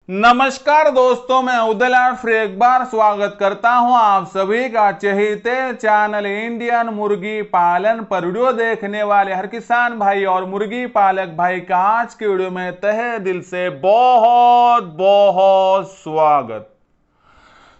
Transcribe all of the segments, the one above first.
नमस्कार दोस्तों, मैं उदय लाल फिर एक बार स्वागत करता हूं आप सभी का चहेते चैनल इंडियन मुर्गी पालन पर वीडियो देखने वाले हर किसान भाई और मुर्गी पालक भाई का आज के वीडियो में तहे दिल से बहुत बहुत स्वागत।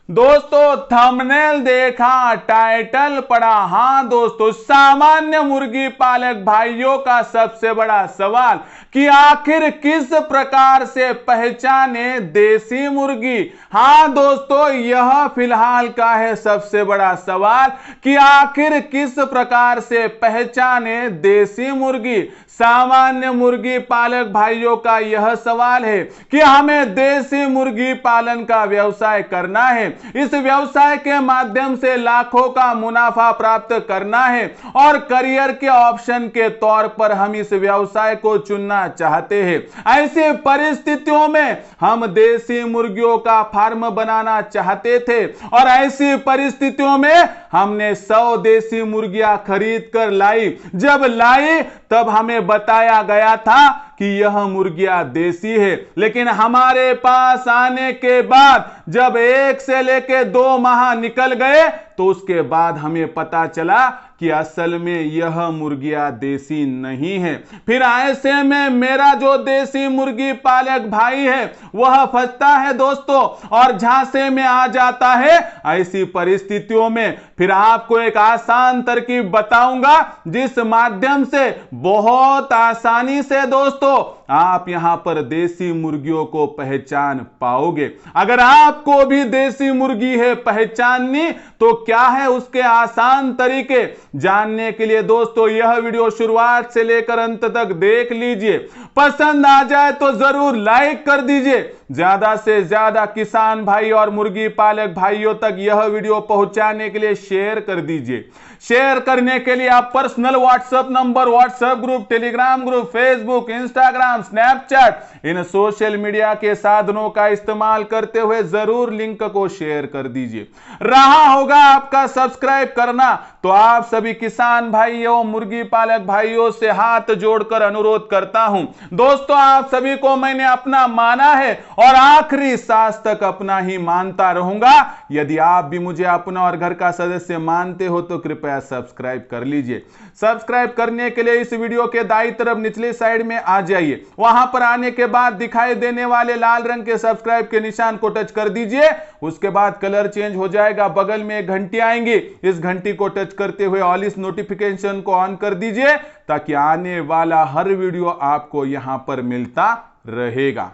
दोस्तों थंबनेल देखा, टाइटल पढ़ा। हाँ दोस्तों, सामान्य मुर्गी पालक भाइयों का सबसे बड़ा सवाल कि आखिर किस प्रकार से पहचाने देसी मुर्गी। हाँ दोस्तों, यह फिलहाल का है सबसे बड़ा सवाल कि आखिर किस प्रकार से पहचाने देसी मुर्गी। सामान्य मुर्गी पालक भाइयों का यह सवाल है कि हमें देसी मुर्गी पालन का व्यवसाय करना है, इस व्यवसाय के माध्यम से लाखों का मुनाफा प्राप्त करना है और करियर के ऑप्शन के तौर पर हम इस व्यवसाय को चुनना चाहते हैं। ऐसी परिस्थितियों में हम देसी मुर्गियों का फार्म बनाना चाहते थे और ऐसी परिस्थितियों में हमने 100 देसी मुर्गियां खरीद कर लाई। जब लाई तब हमें बताया गया था कि यह मुर्गियां देसी है, लेकिन हमारे पास आने के बाद जब 1 से लेकर 2 माह निकल गए तो उसके बाद हमें पता चला कि असल में यह मुर्गियां देसी नहीं है। फिर ऐसे में मेरा जो देसी मुर्गी पालक भाई है वह फंसता है दोस्तों और झांसे में आ जाता है। ऐसी परिस्थितियों में फिर आपको एक आसान तरकीब बताऊंगा जिस माध्यम से बहुत आसानी से दोस्तों आप यहां पर देसी मुर्गियों को पहचान पाओगे। अगर आपको भी देसी मुर्गी है पहचाननी तो क्या है उसके आसान तरीके जानने के लिए दोस्तों यह वीडियो शुरुआत से लेकर अंत तक देख लीजिए। पसंद आ जाए तो जरूर लाइक कर दीजिए। ज्यादा से ज्यादा किसान भाई और मुर्गी पालक भाइयों तक यह वीडियो पहुंचाने के लिए शेयर कर दीजिए। शेयर करने के लिए आप personal WhatsApp number, WhatsApp group, Telegram group, Facebook, Instagram, Snapchat इन सोशल मीडिया के साधनों का इस्तेमाल करते हुए जरूर लिंक को शेयर कर दीजिए। रहा होगा आपका सब्सक्राइब करना तो आप सभी किसान भाइयों, मुर्गी पालक भाइयों से हाथ जोड़कर अनुरोध करता हूं दोस्तों, आप सभी को मैंने अपना माना है और आखिरी सांस तक अपना ही मानता रहूंगा। यदि आप भी मुझे अपना और घर का सदस्य मानते हो तो कृपया सब्सक्राइब कर लीजिए। सब्सक्राइब करने के लिए इस वीडियो के दाईं तरफ निचली साइड में आ जाइए। वहां पर आने के बाद दिखाई देने वाले लाल रंग के सब्सक्राइब के निशान को टच कर दीजिए। उसके बाद कलर चेंज हो जाएगा, बगल में एक घंटी आएंगी, इस घंटी को टच करते हुए ऑल इस नोटिफिकेशन को ऑन कर दीजिए ताकि आने वाला हर वीडियो आपको यहां पर मिलता रहेगा।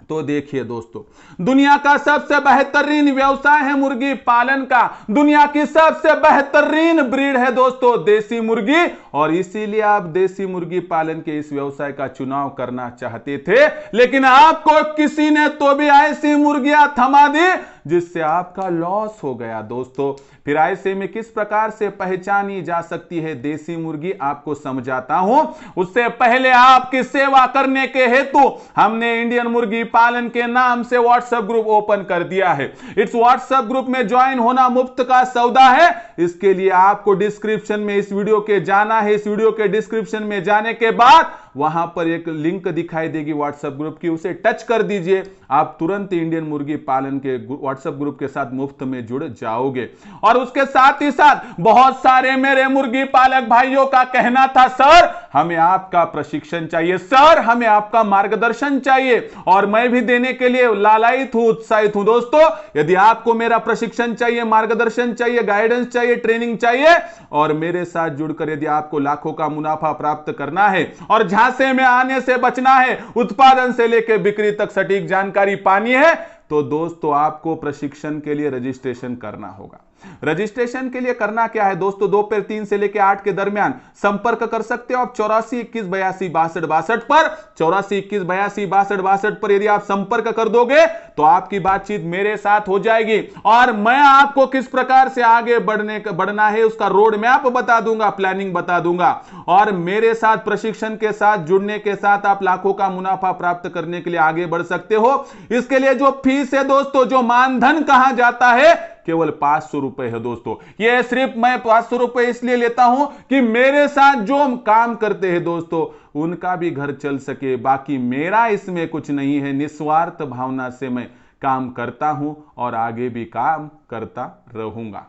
तो देखिए दोस्तों, दुनिया का सबसे बेहतरीन व्यवसाय है मुर्गी पालन का। दुनिया की सबसे बेहतरीन ब्रीड है दोस्तों देसी मुर्गी और इसीलिए आप देसी मुर्गी पालन के इस व्यवसाय का चुनाव करना चाहते थे, लेकिन आपको किसी ने तो भी ऐसी मुर्गियां थमा दी जिससे आपका लॉस हो गया दोस्तों। फिर ऐसे में किस प्रकार से पहचानी जा सकती है देसी मुर्गी आपको समझाता हूं। उससे पहले आपकी सेवा करने के हेतु हमने इंडियन मुर्गी पालन के नाम से व्हाट्सएप ग्रुप ओपन कर दिया है। इस व्हाट्सएप ग्रुप में ज्वाइन होना मुफ्त का सौदा है। इसके लिए आपको डिस्क्रिप्शन में इस वीडियो के जाना है। इस वीडियो के डिस्क्रिप्शन में जाने के बाद वहां पर एक लिंक दिखाई देगी व्हाट्सएप ग्रुप की, उसे टच कर दीजिए। आप तुरंत इंडियन मुर्गी पालन के व्हाट्सएप ग्रुप के साथ मुफ्त में जुड़ जाओगे। और उसके साथ ही साथ बहुत सारे मेरे मुर्गी पालक भाइयों का कहना था, सर हमें आपका प्रशिक्षण चाहिए, सर हमें आपका मार्गदर्शन चाहिए, और मैं भी देने के लिए लालायित हूं, उत्साहित हूं दोस्तों। यदि आपको मेरा प्रशिक्षण चाहिए, मार्गदर्शन चाहिए, गाइडेंस चाहिए, ट्रेनिंग चाहिए और मेरे साथ जुड़कर यदि आपको लाखों का मुनाफा प्राप्त करना है और झांसे में आने से बचना है, उत्पादन से लेकर बिक्री तक सटीक जानकारी पानी है, तो दोस्तों आपको प्रशिक्षण के लिए रजिस्ट्रेशन करना होगा। रजिस्ट्रेशन के लिए करना क्या है दोस्तों, दोपहर 3 से लेकर 8 के दरमियान संपर्क कर सकते हो आप 84 21 82 62 62 पर। 84 21 82 62 62 पर यदि आप संपर्क कर दोगे तो आपकी बातचीत मेरे साथ हो जाएगी और मैं आपको किस प्रकार से आगे बढ़ना है उसका रोड मैप बता दूंगा, प्लानिंग बता दूंगा। और मेरे साथ प्रशिक्षण के साथ जुड़ने के साथ आप लाखों का मुनाफा प्राप्त करने के लिए आगे बढ़ सकते हो। इसके लिए जो फीस है दोस्तों, जो मानधन कहा जाता है, केवल 500 रुपए है दोस्तों। ये सिर्फ मैं 500 रुपए इसलिए लेता हूं कि मेरे साथ जो काम करते हैं दोस्तों उनका भी घर चल सके, बाकी मेरा इसमें कुछ नहीं है। निस्वार्थ भावना से मैं काम करता हूं और आगे भी काम करता रहूंगा।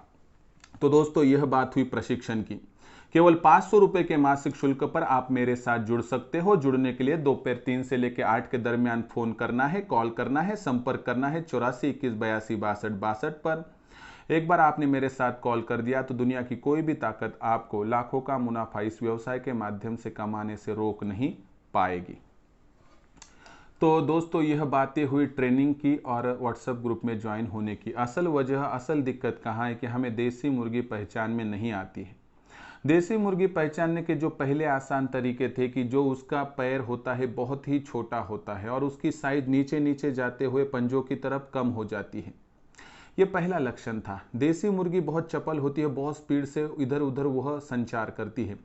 तो दोस्तों यह बात हुई प्रशिक्षण की। केवल 500 रुपए के मासिक शुल्क पर आप मेरे साथ जुड़ सकते हो। जुड़ने के लिए दोपहर 3 से लेकर 8 के दरमियान फोन करना है, कॉल करना है, संपर्क करना है 84 21 82 62 62 पर। एक बार आपने मेरे साथ कॉल कर दिया तो दुनिया की कोई भी ताकत आपको लाखों का मुनाफा इस व्यवसाय के माध्यम से कमाने से रोक नहीं पाएगी। तो दोस्तों यह बातें हुई ट्रेनिंग की और व्हाट्सएप ग्रुप में ज्वाइन होने की। असल वजह, असल दिक्कत कहाँ है कि हमें देसी मुर्गी पहचान में नहीं आती है। देसी मुर्गी पहचानने के जो पहले आसान तरीके थे कि जो उसका पैर होता है बहुत ही छोटा होता है और उसकी साइज नीचे नीचे जाते हुए पंजों की तरफ कम हो जाती है। ये पहला लक्षण था। देसी मुर्गी बहुत चपल होती है, बहुत स्पीड से इधर उधर वह संचार करती है।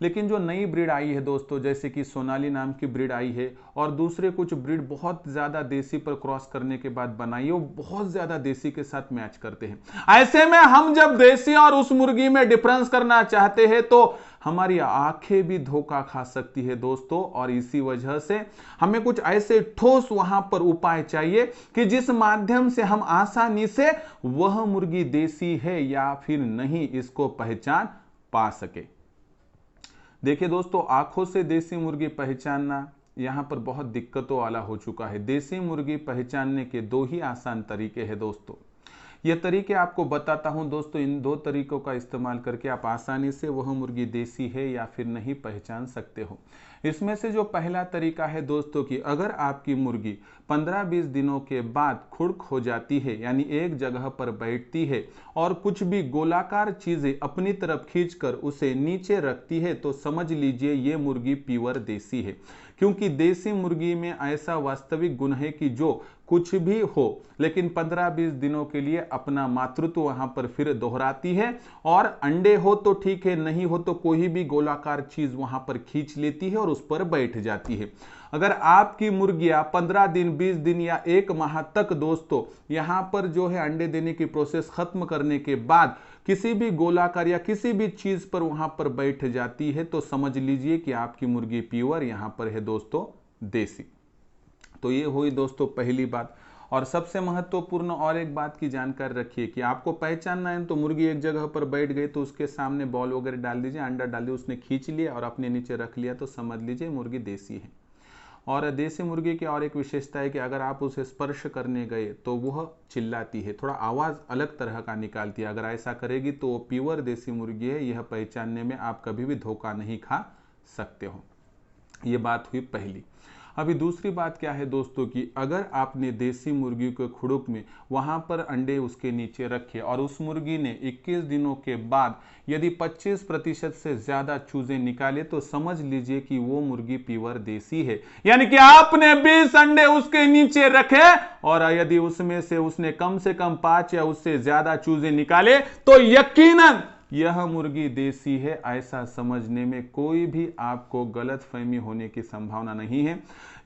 लेकिन जो नई ब्रीड आई है दोस्तों, जैसे कि सोनाली नाम की ब्रीड आई है और दूसरे कुछ ब्रीड बहुत ज़्यादा देसी पर क्रॉस करने के बाद बनाई है, वो बहुत ज़्यादा देसी के साथ मैच करते हैं। ऐसे में हम जब देसी और उस मुर्गी में डिफरेंस करना चाहते हैं तो हमारी आंखें भी धोखा खा सकती है दोस्तों। और इसी वजह से हमें कुछ ऐसे ठोस वहां पर उपाय चाहिए कि जिस माध्यम से हम आसानी से वह मुर्गी देसी है या फिर नहीं इसको पहचान पा सके। देखिए दोस्तों, आंखों से देसी मुर्गी पहचानना यहां पर बहुत दिक्कतों वाला हो चुका है। देसी मुर्गी पहचानने के 2 ही आसान तरीके हैं दोस्तों। ये तरीके आपको बताता हूं दोस्तों। इन 2 तरीकों का इस्तेमाल करके आप आसानी से वह मुर्गी देसी है या फिर नहीं पहचान सकते हो। इसमें से जो पहला तरीका है दोस्तों कि अगर आपकी मुर्गी 15-20 दिनों के बाद खुड़क हो जाती है, यानी एक जगह पर बैठती है और कुछ भी गोलाकार चीजें अपनी तरफ खींचकर उसे नीचे रखती है, तो समझ लीजिए ये मुर्गी प्योर देसी है। क्योंकि देसी मुर्गी में ऐसा वास्तविक गुण है कि जो कुछ भी हो लेकिन 15-20 दिनों के लिए अपना मातृत्व वहां पर फिर दोहराती है और अंडे हो तो ठीक है, नहीं हो तो कोई भी गोलाकार चीज वहां पर खींच लेती है और उस पर बैठ जाती है। अगर आपकी मुर्गियां 15 दिन, 20 दिन या 1 माह तक दोस्तों यहां पर जो है अंडे देने की प्रोसेस खत्म करने के बाद किसी भी गोलाकार या किसी भी चीज पर वहां पर बैठ जाती है, तो समझ लीजिए कि आपकी मुर्गी प्योर यहां पर है दोस्तों देसी। तो ये हुई दोस्तों पहली बात। और सबसे महत्वपूर्ण और एक बात की जानकारी रखिए कि आपको पहचानना है तो मुर्गी एक जगह पर बैठ गई तो उसके सामने बॉल वगैरह डाल दीजिए, अंडा डाल दीजिए, उसने खींच लिया और अपने नीचे रख लिया तो समझ लीजिए मुर्गी देसी है। और देसी मुर्गी की और एक विशेषता है कि अगर आप उसे स्पर्श करने गए तो वह चिल्लाती है, थोड़ा आवाज अलग तरह का निकालती है। अगर ऐसा करेगी तो वो प्योर देसी मुर्गी है, यह पहचानने में आप कभी भी धोखा नहीं खा सकते हो। ये बात हुई पहली। अभी दूसरी बात क्या है दोस्तों कि अगर आपने देसी मुर्गी के खुड़क में वहां पर अंडे उसके नीचे रखे और उस मुर्गी ने 21 दिनों के बाद यदि 25% से ज्यादा चूजे निकाले तो समझ लीजिए कि वो मुर्गी प्योर देसी है। यानी कि आपने 20 अंडे उसके नीचे रखे और यदि उसमें से उसने कम से कम 5 या उससे ज्यादा चूजे निकाले तो यकीनन यह मुर्गी देसी है। ऐसा समझने में कोई भी आपको गलतफहमी होने की संभावना नहीं है।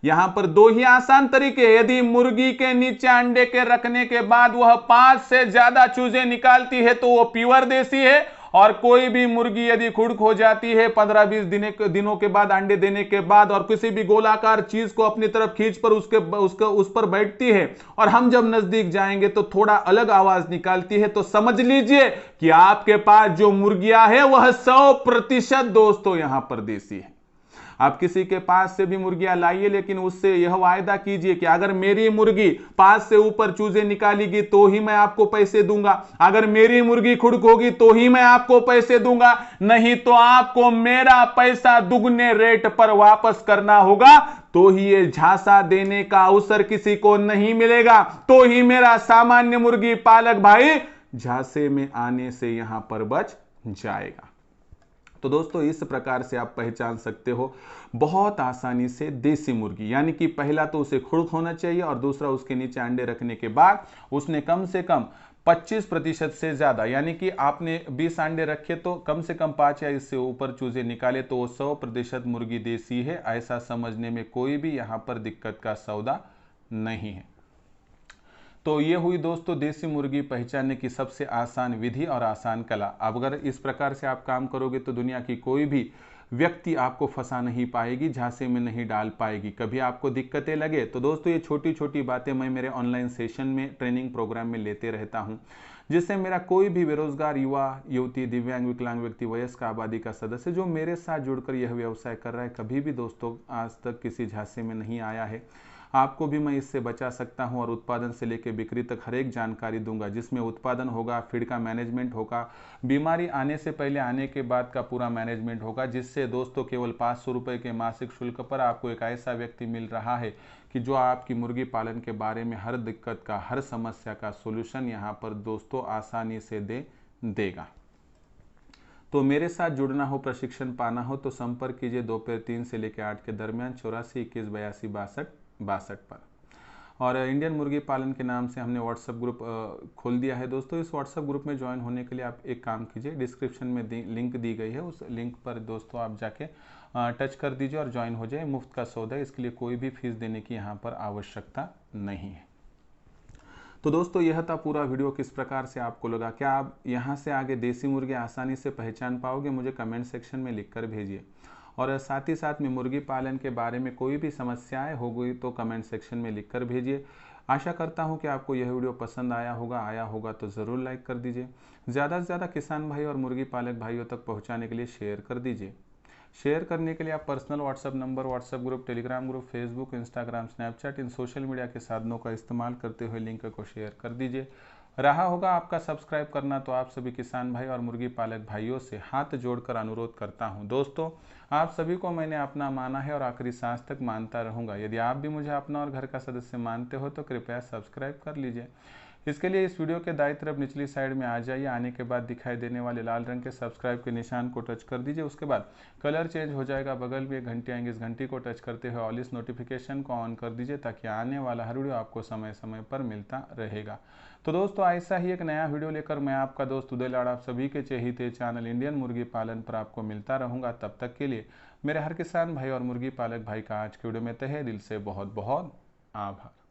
यहां पर 2 ही आसान तरीके। यदि मुर्गी के नीचे अंडे के रखने के बाद वह 5 से ज्यादा चूजे निकालती है तो वो प्योर देसी है। और कोई भी मुर्गी यदि खुड़क हो जाती है 15-20 दिनों के बाद अंडे देने के बाद और किसी भी गोलाकार चीज को अपनी तरफ खींच पर उस पर बैठती है और हम जब नजदीक जाएंगे तो थोड़ा अलग आवाज निकालती है, तो समझ लीजिए कि आपके पास जो मुर्गियां है वह 100% दोस्तों यहां पर देसी है। आप किसी के पास से भी मुर्गियां लाइए लेकिन उससे यह वायदा कीजिए कि अगर मेरी मुर्गी 5 से ऊपर चूजे निकालेगी तो ही मैं आपको पैसे दूंगा, अगर मेरी मुर्गी खुड़क होगी तो ही मैं आपको पैसे दूंगा, नहीं तो आपको मेरा पैसा दुगने रेट पर वापस करना होगा। तो ही ये झांसा देने का अवसर किसी को नहीं मिलेगा, तो ही मेरा सामान्य मुर्गी पालक भाई झांसे में आने से यहां पर बच जाएगा। तो दोस्तों इस प्रकार से आप पहचान सकते हो बहुत आसानी से देसी मुर्गी। यानी कि पहला तो उसे खुड़क होना चाहिए और दूसरा उसके नीचे अंडे रखने के बाद उसने कम से कम 25% से ज्यादा, यानी कि आपने 20 अंडे रखे तो कम से कम 5 या इससे ऊपर चूजे निकाले तो वो 100% मुर्गी देसी है। ऐसा समझने में कोई भी यहां पर दिक्कत का सौदा नहीं है। तो ये हुई दोस्तों देसी मुर्गी पहचानने की सबसे आसान विधि और आसान कला। अब अगर इस प्रकार से आप काम करोगे तो दुनिया की कोई भी व्यक्ति आपको फंसा नहीं पाएगी, झांसे में नहीं डाल पाएगी। कभी आपको दिक्कतें लगे तो दोस्तों ये छोटी छोटी बातें मैं मेरे ऑनलाइन सेशन में, ट्रेनिंग प्रोग्राम में लेते रहता हूं, जिससे मेरा कोई भी बेरोजगार युवा, युवती, दिव्यांग, विकलांग व्यक्ति, वयस्क आबादी का सदस्य जो मेरे साथ जुड़कर यह व्यवसाय कर रहा है, कभी भी दोस्तों आज तक किसी झांसे में नहीं आया है। आपको भी मैं इससे बचा सकता हूं और उत्पादन से लेकर बिक्री तक हर एक जानकारी दूंगा, जिसमें उत्पादन होगा, फीड का मैनेजमेंट होगा, बीमारी आने से पहले, आने के बाद का पूरा मैनेजमेंट होगा, जिससे दोस्तों केवल 500 रुपये के मासिक शुल्क पर आपको एक ऐसा व्यक्ति मिल रहा है कि जो आपकी मुर्गी पालन के बारे में हर दिक्कत का, हर समस्या का सोल्यूशन यहाँ पर दोस्तों आसानी से देगा। तो मेरे साथ जुड़ना हो, प्रशिक्षण पाना हो तो संपर्क कीजिए दोपहर 3 से लेकर 8 के दरमियान 84 21 82 62 पर। और इंडियन मुर्गी पालन के नाम से हमने व्हाट्सएप ग्रुप खोल दिया है दोस्तों। इस व्हाट्सएप ग्रुप में ज्वाइन होने के लिए आप एक काम कीजिए, डिस्क्रिप्शन में लिंक दी गई है, उस लिंक पर दोस्तों आप जाके टच कर दीजिए और ज्वाइन हो जाए। मुफ्त का सौदा है, इसके लिए कोई भी फीस देने की यहाँ पर आवश्यकता नहीं है। तो दोस्तों यह था पूरा वीडियो। किस प्रकार से आपको लगा? क्या आप यहाँ से आगे देसी मुर्गे आसानी से पहचान पाओगे? मुझे कमेंट सेक्शन में लिखकर भेजिए। और साथ ही साथ में मुर्गी पालन के बारे में कोई भी समस्याएं हो गई तो कमेंट सेक्शन में लिखकर भेजिए। आशा करता हूं कि आपको यह वीडियो पसंद आया होगा तो ज़रूर लाइक कर दीजिए। ज़्यादा से ज़्यादा किसान भाई और मुर्गी पालक भाइयों तक पहुंचाने के लिए शेयर कर दीजिए। शेयर करने के लिए आप personal WhatsApp number, WhatsApp group, Telegram group, Facebook, Instagram, Snapchat, इन सोशल मीडिया के साधनों का इस्तेमाल करते हुए लिंक को शेयर कर दीजिए। रहा होगा आपका सब्सक्राइब करना, तो आप सभी किसान भाई और मुर्गी पालक भाइयों से हाथ जोड़कर अनुरोध करता हूं। दोस्तों आप सभी को मैंने अपना माना है और आखिरी सांस तक मानता रहूंगा। यदि आप भी मुझे अपना और घर का सदस्य मानते हो तो कृपया सब्सक्राइब कर लीजिए। इसके लिए इस वीडियो के दाईं तरफ निचली साइड में आ जाइए। आने के बाद दिखाई देने वाले लाल रंग के सब्सक्राइब के निशान को टच कर दीजिए। उसके बाद कलर चेंज हो जाएगा, बगल में एक घंटी आएंगे, इस घंटी को टच करते हुए ऑल इस नोटिफिकेशन को ऑन कर दीजिए, ताकि आने वाला हर वीडियो आपको समय समय पर मिलता रहेगा। तो दोस्तों ऐसा ही एक नया वीडियो लेकर मैं आपका दोस्त उदय लाड़ आप सभी के चहेते चैनल इंडियन मुर्गी पालन पर आपको मिलता रहूंगा। तब तक के लिए मेरे हर किसान भाई और मुर्गी पालक भाई का आज के वीडियो में तहे दिल से बहुत बहुत आभार।